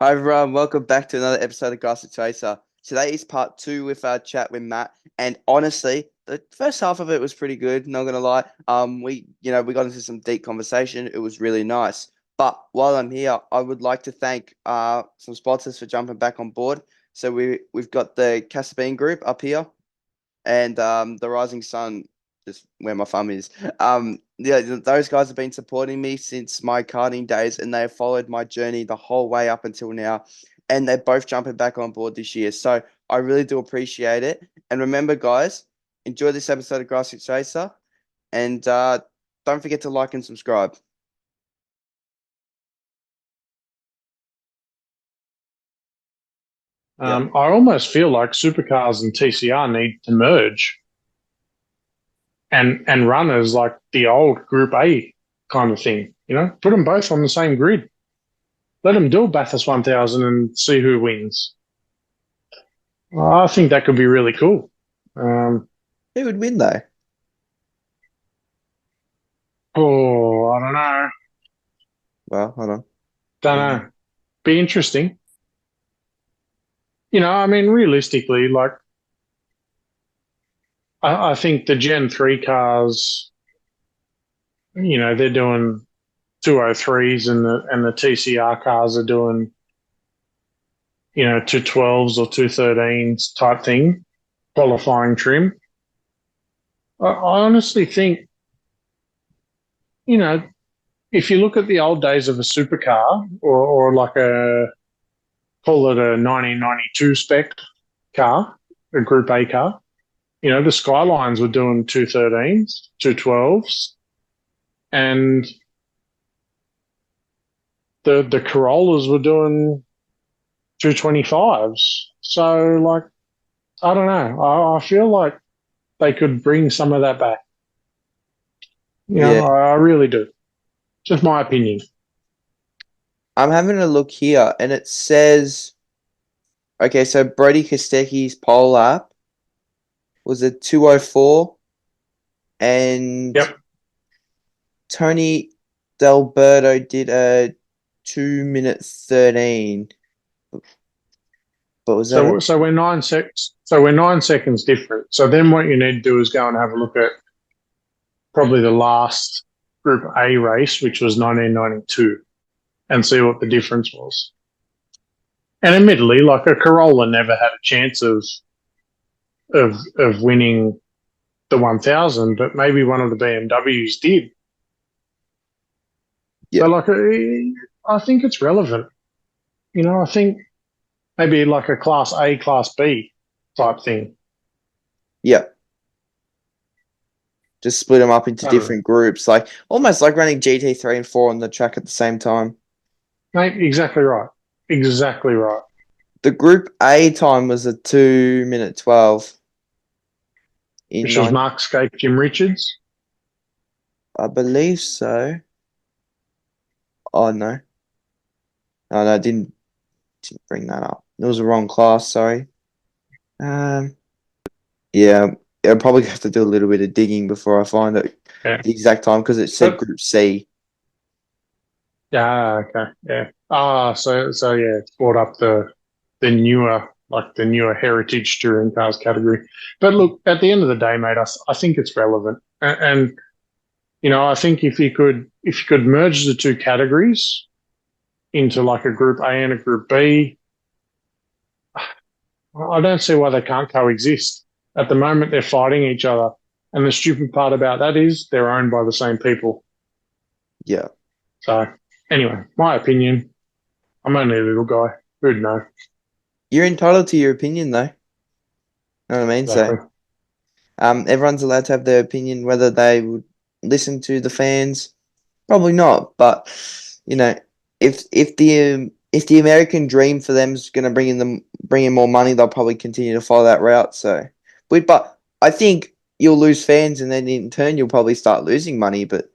Hi everyone, welcome back to another episode of Grassroots Racer. Today is part two with our chat with Matt, and honestly, the first half of it was pretty good. Not gonna lie, we got into some deep conversation. It was really nice. But while I'm here, I would like to thank some sponsors for jumping back on board. So we've got the Casabine Group up here, and the Rising Sun, just where my thumb is. Yeah, those guys have been supporting me since my karting days, and they have followed my journey the whole way up until now. And they're both jumping back on board this year, so I really do appreciate it. And remember, guys, enjoy this episode of Grassroots Racer, and don't forget to like and subscribe. Yep. I almost feel like supercars and TCR need to merge and run as like the old Group A kind of thing. You know, put them both on the same grid. Let them do a Bathurst 1000 and see who wins. I think that could be really cool. Who would win though? I don't know. Well, hold on. Don't know. Be interesting. You know, I mean, realistically, like I think the Gen 3 cars, you know, they're doing 203s and the TCR cars are doing, you know, 212s or 213s type thing, qualifying trim. I honestly think, you know, if you look at the old days of a supercar or like call it a 1992 spec car, a Group A car, you know, the Skylines were doing 213s, 212s, and the Corollas were doing 225s. So, like, I don't know. I feel like they could bring some of that back. You Yeah, know, I really do. Just my opinion. I'm having a look here, and it says, okay, so Brody Kostecki's pole lap was a 2:04, and Yep. Tony D'Alberto did a 2 minute 13. But was that a So we're 9 seconds. So we're 9 seconds different. So then what you need to do is go and have a look at probably the last Group A race, which was 1992, and see what the difference was. And admittedly, like a Corolla never had a chance of winning the 1000, but maybe one of the BMWs did. yeah, So like, I think it's relevant. You know, I think maybe like a Class A, Class B type thing. yeah. Just split them up into I don't know. different groups, like almost like running GT3 and 4 on the track at the same time. Mate, exactly right. Exactly right. The Group A time was a 2 minute 12 in Which was nine, Mark Skate, Jim Richards. I believe so. Oh no, no, no, I didn't bring that up. It was a wrong class. Sorry. Um, yeah, I'll probably have to do a little bit of digging before I find it Yeah. the exact time because it said But Group C. yeah, okay. Yeah. So yeah, it's brought up the newer, like the newer heritage touring cars category. But look, at the end of the day, mate, I think it's relevant. And you know, I think if you could merge the two categories into like a Group A and a Group B, I don't see why they can't coexist. At the moment, they're fighting each other. And the stupid part about that is they're owned by the same people. Yeah, So, anyway, my opinion. I'm only a little guy. Who'd know? you're entitled to your opinion though. Know what I mean? So, Exactly. everyone's allowed to have their opinion. Whether they would listen to the fans, probably not. But you know, if the American dream for them is going to bring in more money, they'll probably continue to follow that route. So, but I think you'll lose fans, and then in turn you'll probably start losing money. But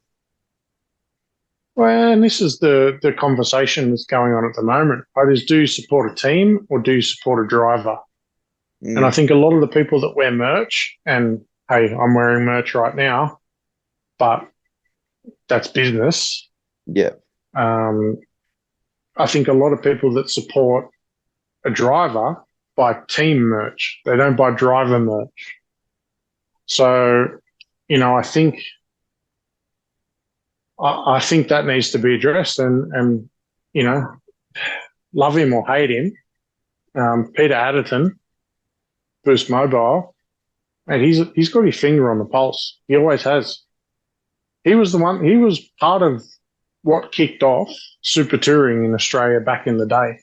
Well, and this is the conversation that's going on at the moment. Right? Is do you support a team or do you support a driver? And I mm, think a lot of the people that wear merch, and hey, I'm wearing merch right now, but that's business. yeah, Um, I think a lot of people that support a driver buy team merch. They don't buy driver merch. So, I think that needs to be addressed, and you know, love him or hate him, Peter Adderton, Boost Mobile, and he's got his finger on the pulse. He always has. He was the one. He was part of what kicked off super touring in Australia back in the day.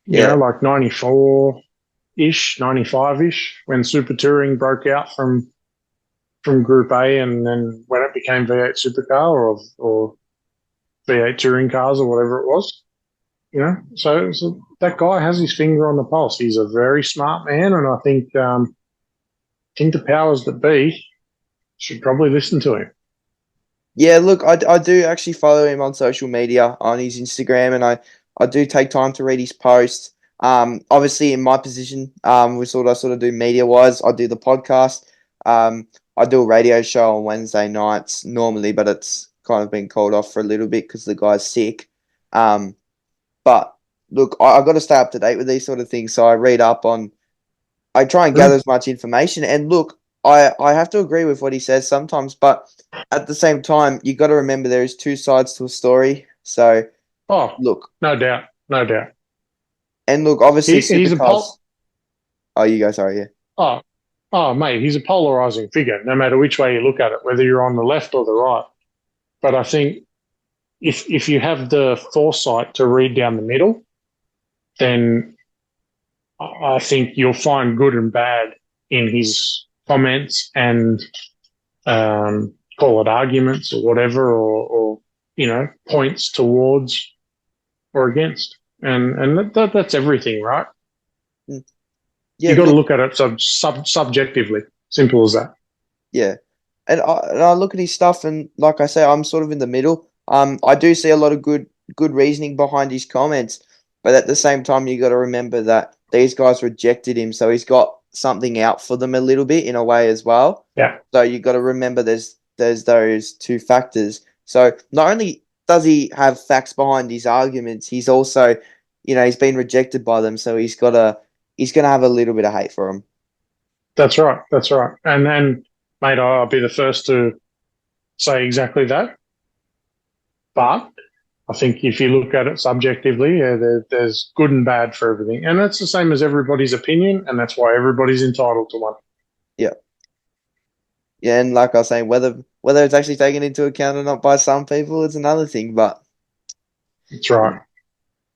Yeah. Like 94-ish, 95-ish, when super touring broke out from Group A, and then when it became V8 Supercar or V8 touring cars or whatever it was. So that guy has his finger on the pulse. He's a very smart man, and I think the powers that be should probably listen to him. Yeah, look, I do actually follow him on social media on his Instagram, and I do take time to read his posts. Obviously, in my position, with what I sort of do media wise, I do the podcast. I do a radio show on Wednesday nights normally, but it's kind of been called off for a little bit because the guy's sick. But look, I got to stay up to date with these sort of things, so I read up on. I try and gather as much information, and look, I have to agree with what he says sometimes, but at the same time, you got to remember there is two sides to a story. So, look, no doubt, no doubt. And look, obviously, he's supercars. Oh, you go, sorry, yeah. Mate, he's a polarizing figure, no matter which way you look at it, whether you're on the left or the right. But I think if you have the foresight to read down the middle, then I think you'll find good and bad in his comments and call it arguments or whatever, or points towards or against, and that's everything, right? Yeah, you got to look at it subjectively. Simple as that. Yeah, and I look at his stuff, and like I say, I'm sort of in the middle. I do see a lot of good reasoning behind his comments, but at the same time, you got to remember that these guys rejected him, so he's got something out for them a little bit in a way as well. Yeah. So you got to remember there's those two factors. So not only does he have facts behind his arguments, he's also, he's been rejected by them, so he's gonna have a little bit of hate for him. That's right. That's right. And then, mate, I'll be the first to say exactly that. But I think if you look at it subjectively, there's good and bad for everything. And that's the same as everybody's opinion, and that's why everybody's entitled to one. Yeah. Yeah, and like I was saying, whether it's actually taken into account or not by some people, it's another thing. But that's right.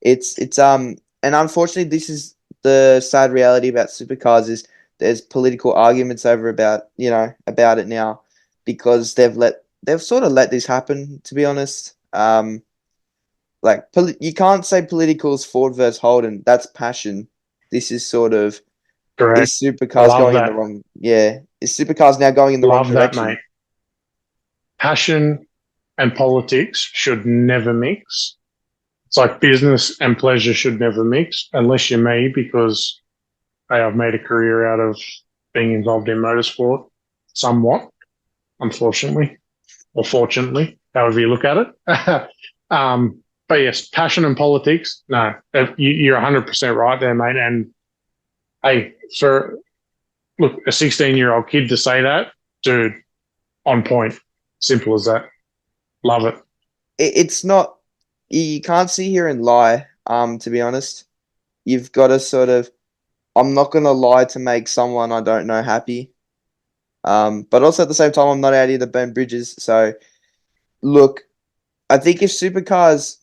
It's and unfortunately, this is the sad reality about supercars is there's political arguments over about it now because they've sort of let this happen. To be honest, you can't say political is Ford versus Holden. That's passion. This is sort of correct. Is supercars going in the wrong? Yeah, is supercars now going in the wrong direction? Mate. Passion and politics should never mix. It's like business and pleasure should never mix, unless you're me, because I've made a career out of being involved in motorsport, somewhat, unfortunately, or fortunately, however you look at it. But yes, passion and politics, no, you're 100% right there, mate. And hey, look, a 16-year-old kid to say that, dude, on point. Simple as that. Love it. It's not, you can't sit here and lie, to be honest. You've got to sort of, I'm not going to lie to make someone I don't know happy. But also at the same time, I'm not out here to burn bridges. So, look, I think if supercars,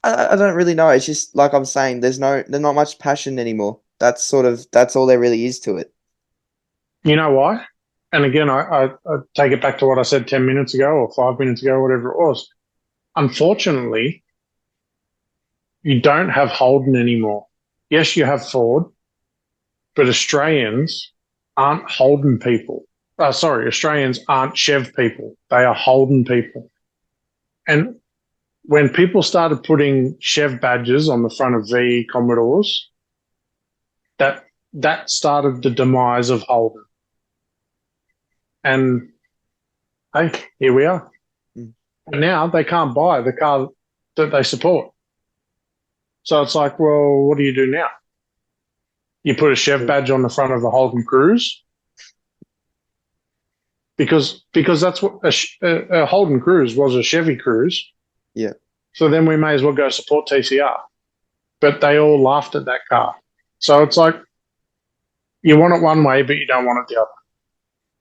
I don't really know. It's just like I'm saying, there's not much passion anymore. That's all there really is to it. You know why? And again, I take it back to what I said 10 minutes ago or 5 minutes ago, whatever it was. Unfortunately, you don't have Holden anymore. Yes, you have Ford, but Australians aren't Holden people. Australians aren't Chev people. They are Holden people. And when people started putting Chev badges on the front of V Commodores, that started the demise of Holden. And hey, here we are. And now they can't buy the car that they support. So it's like, well, what do you do now? You put a Chev badge on the front of the Holden Cruise because that's what a Holden Cruise was, a Chevy Cruise. Yeah. So then we may as well go support TCR. But they all laughed at that car. So it's like you want it one way, but you don't want it the other.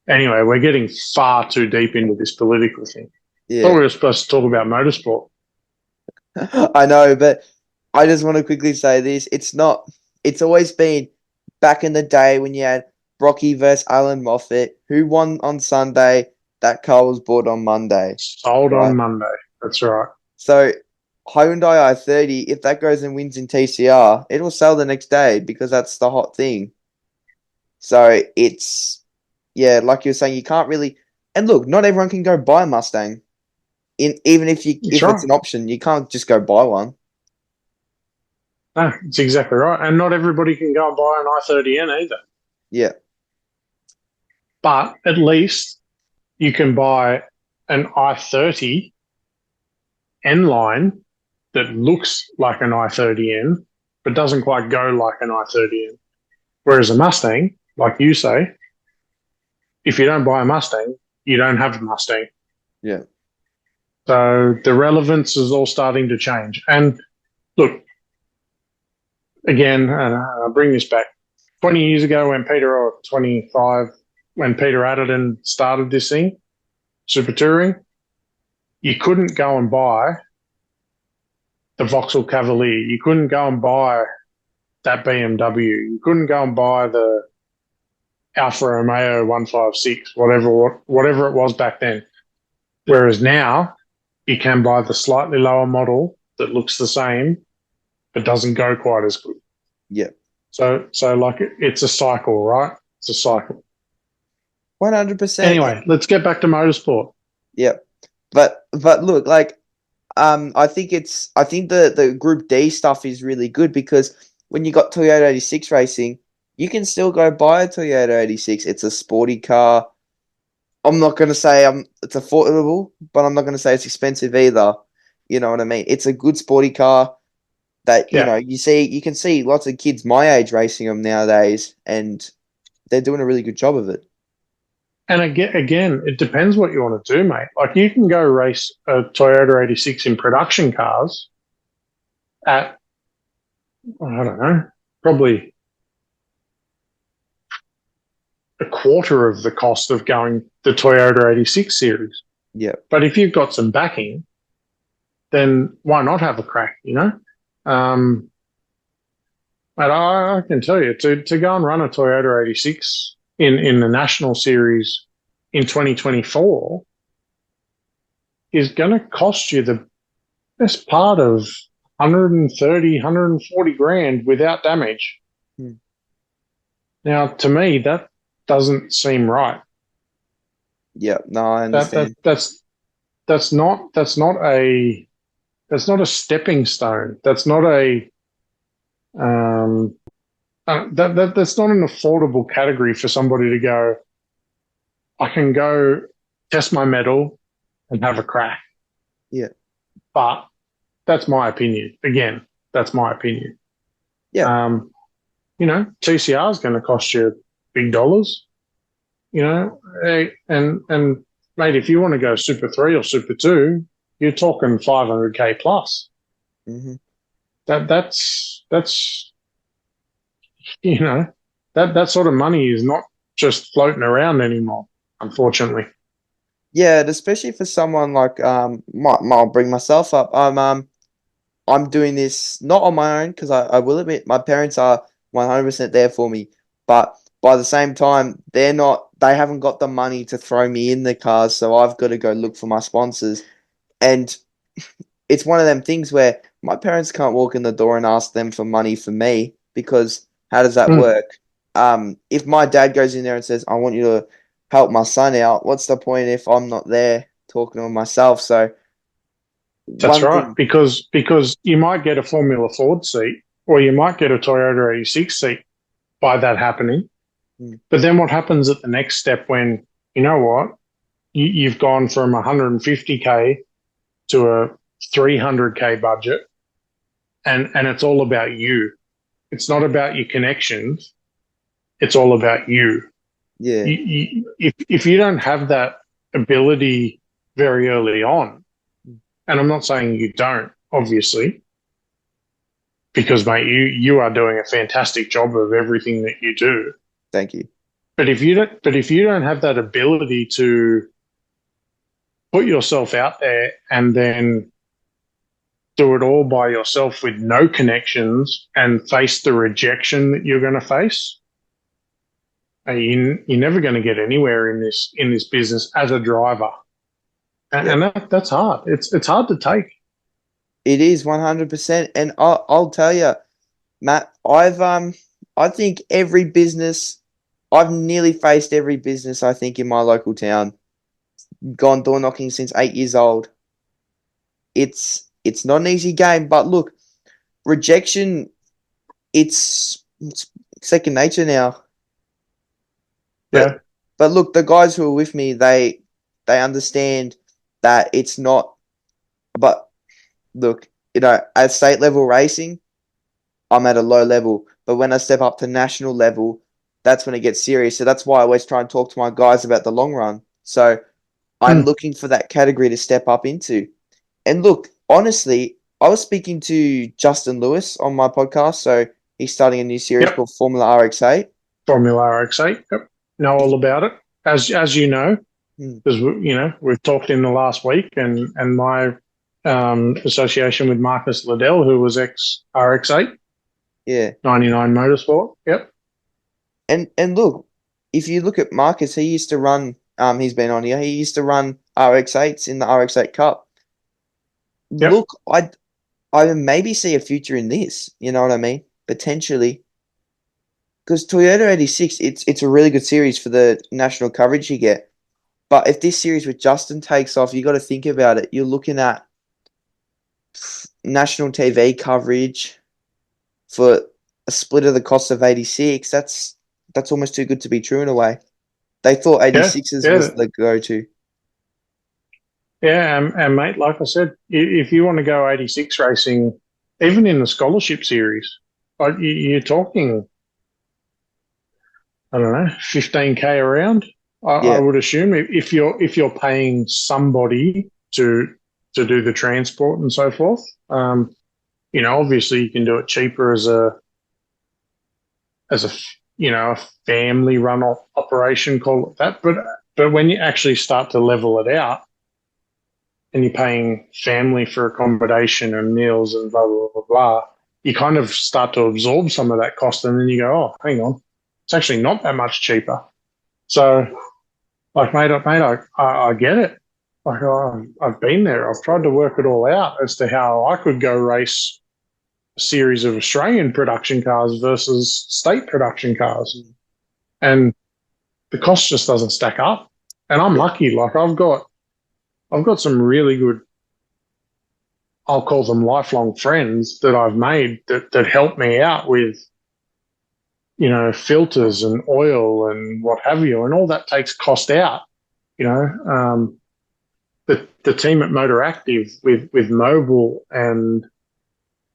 Anyway, we're getting far too deep into this political thing. I thought we were supposed to talk about motorsport. I know, but I just want to quickly say this. It's always been back in the day when you had Brocky versus Alan Moffat. Who won on Sunday? That car was bought on Monday. Sold on Monday. That's right. So Hyundai i30, if that goes and wins in TCR, it will sell the next day because that's the hot thing. So it's, yeah, like you're saying, you can't really, and look, not everyone can go buy a Mustang. Even if it's an option, you can't just go buy one. No, it's exactly right. And not everybody can go and buy an i30N either. Yeah. But at least you can buy an i30 N-line that looks like an i30N, but doesn't quite go like an i30N. Whereas a Mustang, like you say, if you don't buy a Mustang, you don't have a Mustang. Yeah. So the relevance is all starting to change. And look, again, I'll bring this back. 20 years ago when 25, when Peter Ayrton started this thing, Super Touring, you couldn't go and buy the Vauxhall Cavalier. You couldn't go and buy that BMW. You couldn't go and buy the Alfa Romeo 156, whatever it was back then. Whereas now, you can buy the slightly lower model that looks the same, but doesn't go quite as good. Yeah. So like it's a cycle, right? It's a cycle. 100%. Anyway, let's get back to motorsport. Yeah. But look, like, I think the Group D stuff is really good because when you got Toyota 86 racing, you can still go buy a Toyota 86. It's a sporty car. I'm not going to say it's affordable, but I'm not going to say it's expensive either. You know what I mean? It's a good sporty car that, you know, you can see lots of kids my age racing them nowadays, and they're doing a really good job of it. And again, it depends what you want to do, mate. Like you can go race a Toyota 86 in production cars at, I don't know, probably a quarter of the cost of going the Toyota 86 series. Yeah. But if you've got some backing, then why not have a crack, you know? But I can tell you, to go and run a Toyota 86 in the national series in 2024 is going to cost you the best part of 130, 140 grand without damage. Now, to me, that doesn't seem right. Yeah, no, I understand. That's not a stepping stone. That's not a that's not an affordable category for somebody to go, I can go test my mettle and have a crack. Yeah. But that's my opinion. Again, that's my opinion. Yeah. You know, TCR is going to cost you big dollars, you know, and mate, if you want to go Super 3 or Super 2, you're talking 500K plus. Mm-hmm. That's you know, that sort of money is not just floating around anymore, unfortunately. Yeah, especially for someone like I'll bring myself up. I'm doing this not on my own because I will admit my parents are 100% there for me, but by the same time they haven't got the money to throw me in the cars, so I've got to go look for my sponsors, and it's one of them things where my parents can't walk in the door and ask them for money for me because how does that work? If my dad goes in there and says, I want you to help my son out, what's the point if I'm not there talking to him myself? So that's right, because you might get a Formula Ford seat or you might get a Toyota 86 seat by that happening. But then what happens at the next step when, you know what, you've gone from 150K to a 300K budget, and it's all about you. It's not about your connections. It's all about you. Yeah. If you don't have that ability very early on, and I'm not saying you don't, obviously, because mate, you are doing a fantastic job of everything that you do. Thank you. But if you don't have that ability to put yourself out there and then do it all by yourself with no connections and face the rejection that you're going to face, you're never going to get anywhere in this business as a driver, and that's hard. It's hard to take. It is 100%, and I'll tell you, Matt, I think every business, I've nearly faced every business I think in my local town. Gone door knocking since 8 years old. It's not an easy game, but look, rejection, it's second nature now. Yeah, But look, the guys who are with me, they understand that it's not. But look, at state level racing, I'm at a low level. But when I step up to national level, that's when it gets serious. So that's why I always try and talk to my guys about the long run. So I'm looking for that category to step up into. And look, honestly, I was speaking to Justin Lewis on my podcast. So he's starting a new series called Formula RX8. Formula RX8. Yep, know all about it, as you know, because we've talked in the last week, and my association with Marcus Liddell, who was ex RX8. Yeah. 99 Motorsport. Yep. And look, if you look at Marcus, he used to run, he's been on here, he used to run RX8s in the RX8 Cup. Yep. Look, I maybe see a future in this, you know what I mean? Potentially. Because Toyota 86, it's a really good series for the national coverage you get. But if this series with Justin takes off, you got to think about it. You're looking at national TV coverage for a split of the cost of 86. That's almost too good to be true in a way. They thought 86s was the go-to. Yeah, and mate, like I said, if you want to go 86 racing, even in the scholarship series, you're talking, I don't know, 15K around. I would assume if you're paying somebody to do the transport and so forth. Obviously you can do it cheaper as a a family run operation, call it that. But when you actually start to level it out, and you're paying family for accommodation and meals and blah, blah, blah, blah, you kind of start to absorb some of that cost, and then you go, oh, hang on, it's actually not that much cheaper. So, like, mate, I get it. Like, I've been there. I've tried to work it all out as to how I could go race a series of Australian production cars versus state production cars. And the cost just doesn't stack up. And I'm lucky. Like, I've got some really good, I'll call them lifelong friends that I've made that help me out with, filters and oil and what have you. And all that takes cost out, the team at Motor Active with Mobile and,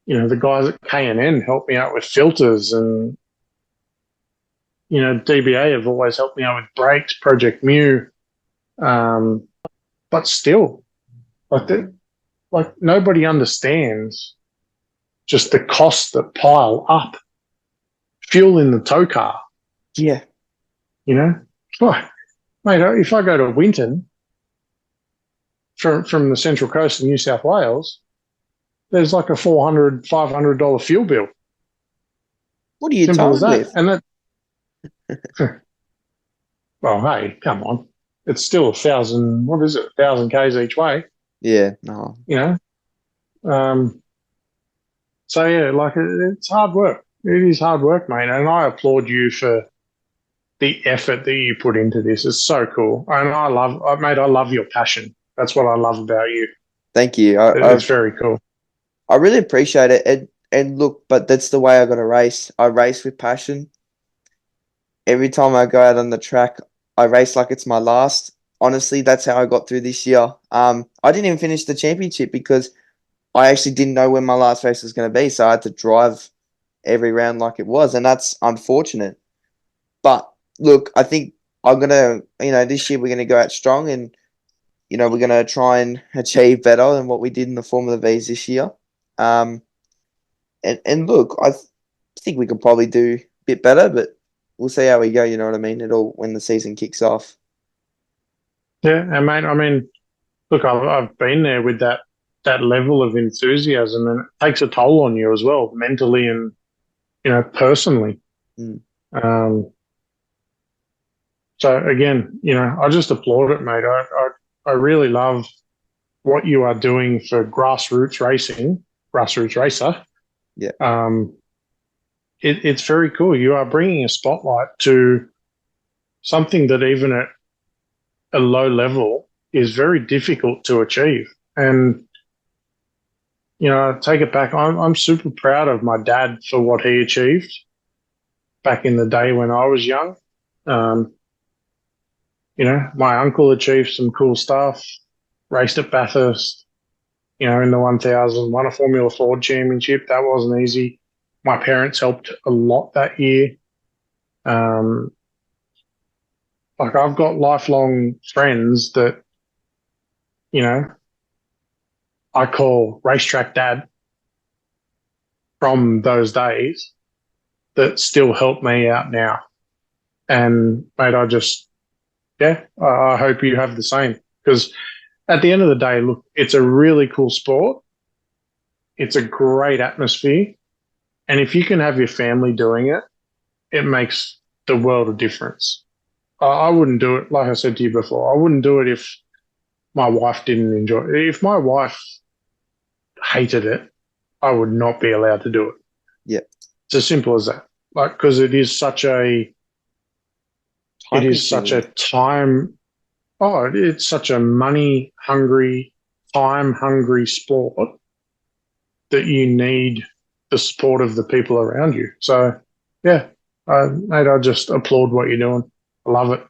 the guys at K&N help me out with filters, and, DBA have always helped me out with brakes, Project Mu. But still, like nobody understands just the costs that pile up. Fuel in the tow car. Yeah. Mate, if I go to Winton from the Central Coast of New South Wales, there's like a $400, $500 fuel bill. What are you towing with? And that, well, hey, come on. It's still 1,000, what is it, 1,000 Ks each way. Yeah, no. So, yeah, like, it's hard work. It is hard work, mate. And I applaud you for the effort that you put into this. It's so cool. And I love your passion. That's what I love about you. Thank you. It's very cool. I really appreciate it. And look, but that's the way I got to race. I race with passion. Every time I go out on the track, I race like it's my last. honestly, that's how I got through this year. I didn't even finish the championship because I actually didn't know when my last race was going to be, so I had to drive every round like it was, and that's unfortunate. But look, I think I'm gonna, this year we're gonna go out strong, and we're gonna try and achieve better than what we did in the Formula V's this year. Um, and look, think we could probably do a bit better, but we'll see how we go. You know what I mean? It all when the season kicks off. Yeah, and mate, I mean, look, I've been there with that level of enthusiasm, and it takes a toll on you as well, mentally and personally. Mm. Um, so again, I just applaud it, mate. I really love what you are doing for grassroots racer. Yeah, Um, it's very cool. You are bringing a spotlight to something that even at a low level is very difficult to achieve. And take it back. I'm super proud of my dad for what he achieved back in the day when I was young. Um, my uncle achieved some cool stuff, raced at Bathurst, in the 1000, won a Formula Ford championship. That wasn't easy. My parents helped a lot that year. Um, like I've got lifelong friends that, you know, I call racetrack dad from those days that still help me out now. And mate, I hope you have the same because at the end of the day, look, it's a really cool sport. It's a great atmosphere. And if you can have your family doing it, it makes the world of difference. I wouldn't do it, like I said to you before, I wouldn't do it if my wife didn't enjoy it. If my wife hated it, I would not be allowed to do it. yeah, It's as simple as that. Like, because it time is such a consuming. time, it's such a money hungry, time hungry sport that you need the support of the people around you. So, yeah, mate, I just applaud what you're doing. I love it.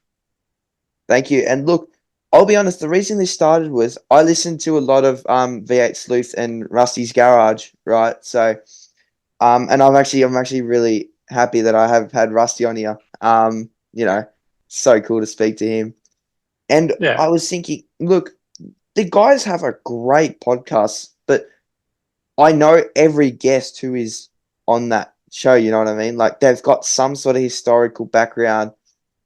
Thank you. And look, I'll be honest. The reason this started was I listened to a lot of V8 Sleuth and Rusty's Garage, right? So, and I'm actually really happy that I have had Rusty on here. So cool to speak to him. And Yeah, I was thinking, look, the guys have a great podcast, but I know every guest who is on that show, you know what I mean? Like they've got some sort of historical background,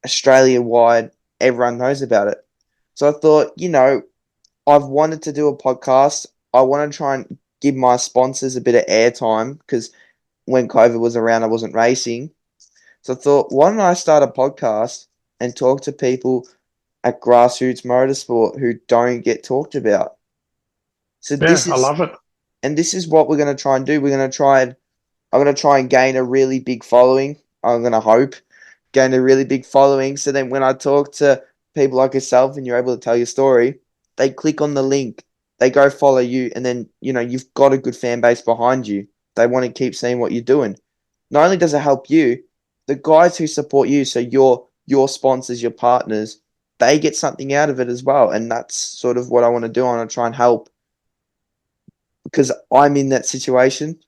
Australia wide, everyone knows about it. So I thought, I've wanted to do a podcast. I want to try and give my sponsors a bit of airtime because when COVID was around, I wasn't racing. So I thought, why don't I start a podcast and talk to people at Grassroots Motorsport who don't get talked about? So yeah, I love it. this is what we're going to try and do. I'm going to try and gain a really big following. I'm going to hope gain a really big following. So then when I talk to people like yourself and you're able to tell your story, they click on the link, they go follow you, and then, you've got a good fan base behind you. They want to keep seeing what you're doing. Not only does it help you, the guys who support you, so your sponsors, your partners, they get something out of it as well. And that's sort of what I want to do. I want to try and help because I'm in that situation.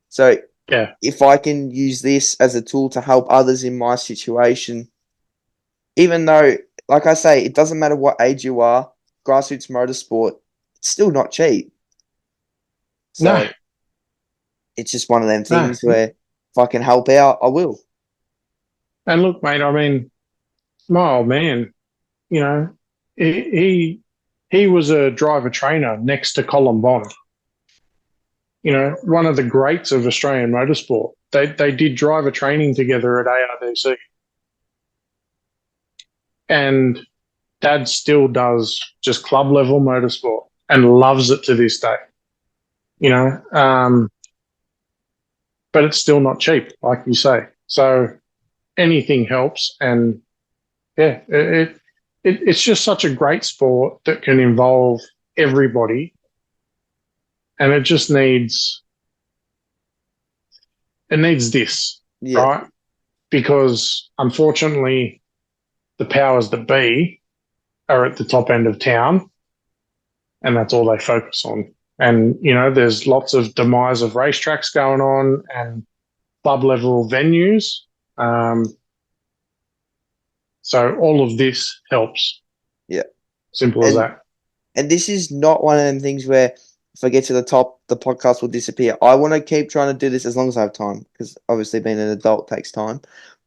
So Yeah, if I can use this as a tool to help others in my situation, even though, like I say, it doesn't matter what age you are, grassroots motorsport, it's still not cheap. no, So it's just one of them no. things where if I can help out, I will. And look, mate, I mean, my old man, you know, he he was a driver trainer next to Colin Bond. One of the greats of Australian motorsport. They did driver training together at ARDC, and Dad still does just club level motorsport and loves it to this day. You know, but it's still not cheap, like you say. So anything helps, and yeah, it's just such a great sport that can involve everybody, and it needs this, Yeah. right? Because unfortunately, the powers that be are at the top end of town, and that's all they focus on. And, you know, there's lots of demise of racetracks going on and club level venues. Um, so all of this helps. Yeah. Simple as And that. and this is not one of them things where if I get to the top, the podcast will disappear. I want to keep trying to do this as long as I have time, because obviously being an adult takes time.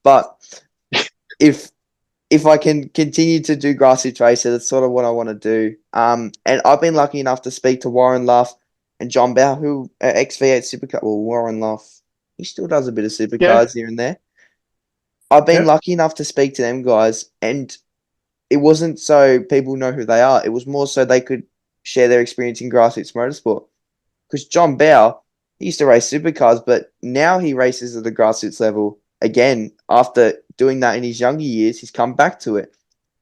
But if I can continue to do Grassroots Racer, that's sort of what I want to do. And I've been lucky enough to speak to Warren Luff and John Bauer, who are XV8 Supercar. Well, Warren Luff, he still does a bit of Yeah. supercars here and there. I've been Yeah. lucky enough to speak to them guys, and it wasn't so people know who they are. It was more so they could share their experience in Grassroots Motorsport. Because John Bauer, he used to race supercars, but now he races at the grassroots level again. After doing that in his younger years, he's come back to it.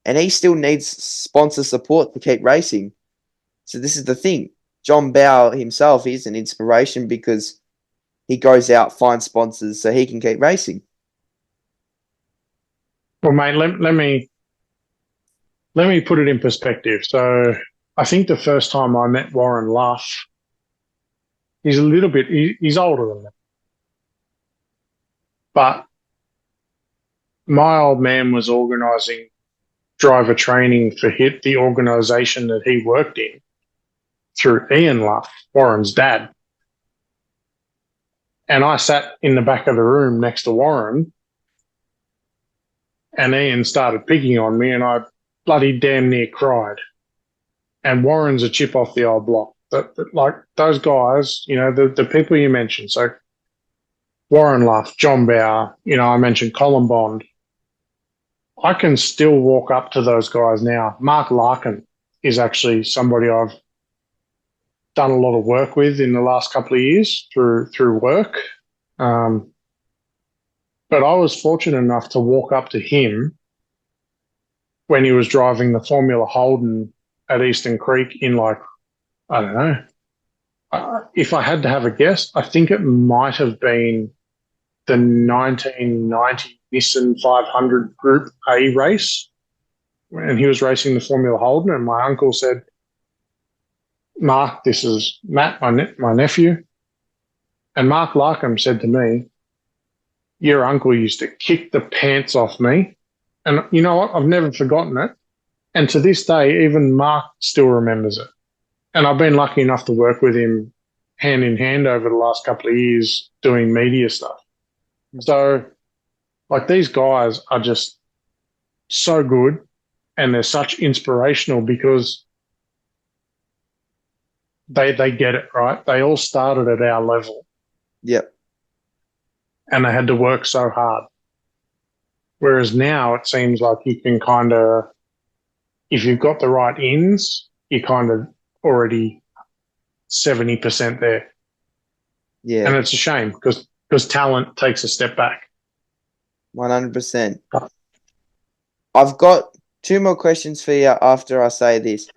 And he still needs sponsor support to keep racing. So this is the thing. John Bauer himself is an inspiration because he goes out, finds sponsors so he can keep racing. Well, mate, let me put it in perspective. So I think the first time I met Warren Luff, he's a little bit, he's older than me. But my old man was organising driver training for HIT, the organisation that he worked in, through Ian Luff, Warren's dad. And I sat in the back of the room next to Warren, and Ian started picking on me, and I bloody damn near cried. And Warren's a chip off the old block. But like those guys, you know, the people you mentioned. So Warren Luff, John Bauer, you know, I mentioned Colin Bond. I can still walk up to those guys now. Mark Larkin is actually somebody I've done a lot of work with in the last couple of years through work. But I was fortunate enough to walk up to him when he was driving the Formula Holden at Eastern Creek in, like, I don't know. If I had to have a guess, I think it might have been the 1990 Nissan 500 Group A race, and he was racing the Formula Holden, and my uncle said, "Mark, this is Matt, my nephew." And Mark Larkham said to me, "Your uncle used to kick the pants off me." And you know what? I've never forgotten it. And to this day, even Mark still remembers it. And I've been lucky enough to work with him hand in hand over the last couple of years doing media stuff. So, like, these guys are just so good, and they're such inspirational because they get it, right? They all started at our level. Yep. And they had to work so hard. Whereas now it seems like you can kind of, if you've got the right ins, you're kind of already 70% there. Yeah. And it's a shame because talent takes a step back. 100%. I've got two more questions for you after I say this.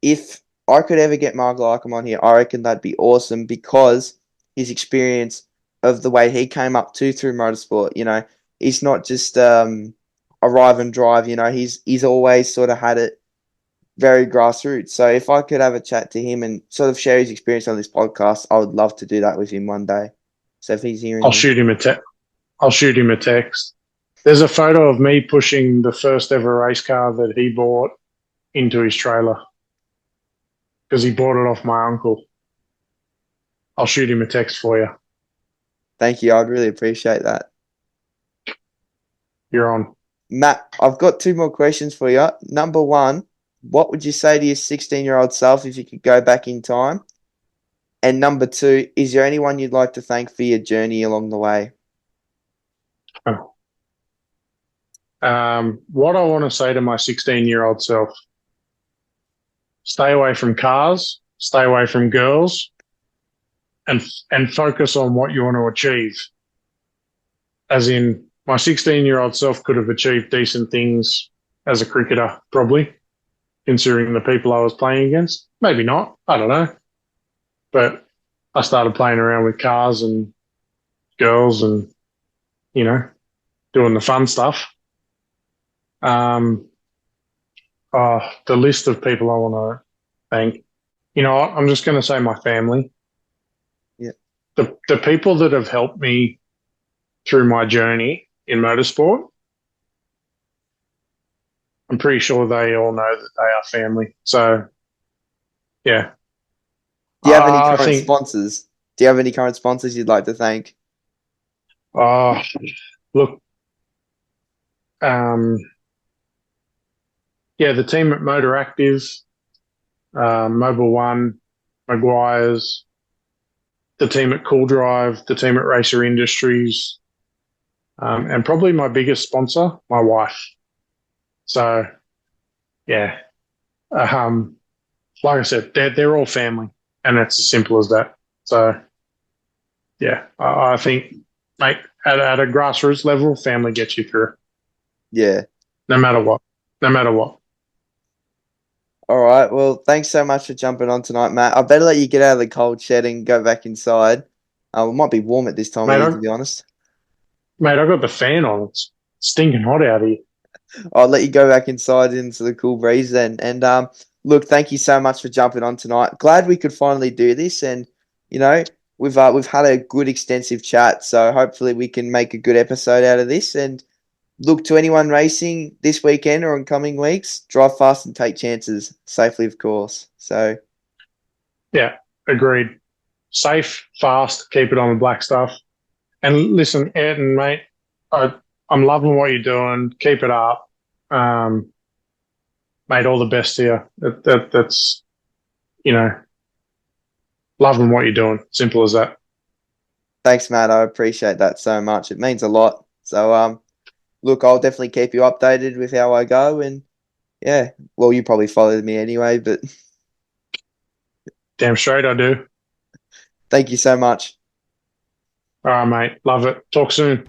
If I could ever get Mark Larkham on here, I reckon that'd be awesome because his experience of the way he came up through motorsport, you know, he's not just arrive and drive, you know, he's always sort of had it very grassroots. So if I could have a chat to him and sort of share his experience on this podcast, I would love to do that with him one day. So if he's hearing I'll shoot him a text. There's a photo of me pushing the first ever race car that he bought into his trailer because he bought it off my uncle. I'll shoot him a text for you. Thank you. I'd really appreciate that. You're on. Matt, I've got two more questions for you. Number one, what would you say to your 16-year-old self if you could go back in time? And number two, is there anyone you'd like to thank for your journey along the way? What I want to say to my 16-year-old self: stay away from cars, stay away from girls, and focus on what you want to achieve. As in, my 16-year-old self could have achieved decent things as a cricketer, probably, considering the people I was playing against. Maybe not. I don't know. But I started playing around with cars and girls and, you know, doing the fun stuff. I The list of people I want to thank. You know what? I'm just going to say my family. Yeah. The people that have helped me through my journey in motorsport, I'm pretty sure they all know that they are family. So, yeah, Do you have any I current think, sponsors? Do you have any current sponsors you'd like to thank? uh, look, um, yeah, the team at Motor Active, Mobile One, Maguire's, the team at Cool Drive, the team at Racer Industries, and probably my biggest sponsor, my wife. So, yeah, um, like I said, they're all family, and it's as simple as that. So, yeah, I think, mate, at a grassroots level, family gets you through, Yeah. no matter what, no matter what. All right. Well, thanks so much for jumping on tonight, Matt. I better let you get out of the cold shed and go back inside. It might be warm at this time of Mate, year, I, to be honest. mate, I got the fan on. It's stinking hot out here. I'll let you go back inside into the cool breeze then. And look, thank you so much for jumping on tonight. Glad we could finally do this, and you know, we've had a good extensive chat. So hopefully we can make a good episode out of this. And look, to anyone racing this weekend or in coming weeks, drive fast and take chances safely, of course. So Yeah, agreed. Safe, fast, keep it on the black stuff. And listen, Ayrton, mate, I'm loving what you're doing. Keep it up. Um, Mate, all the best to you. That's, you know, loving what you're doing. Simple as that. thanks, Matt. I appreciate that so much. It means a lot. So look, I'll definitely keep you updated with how I go. And yeah, well, you probably followed me anyway, but Damn straight I do. thank you so much. All right, mate. Love it. Talk soon.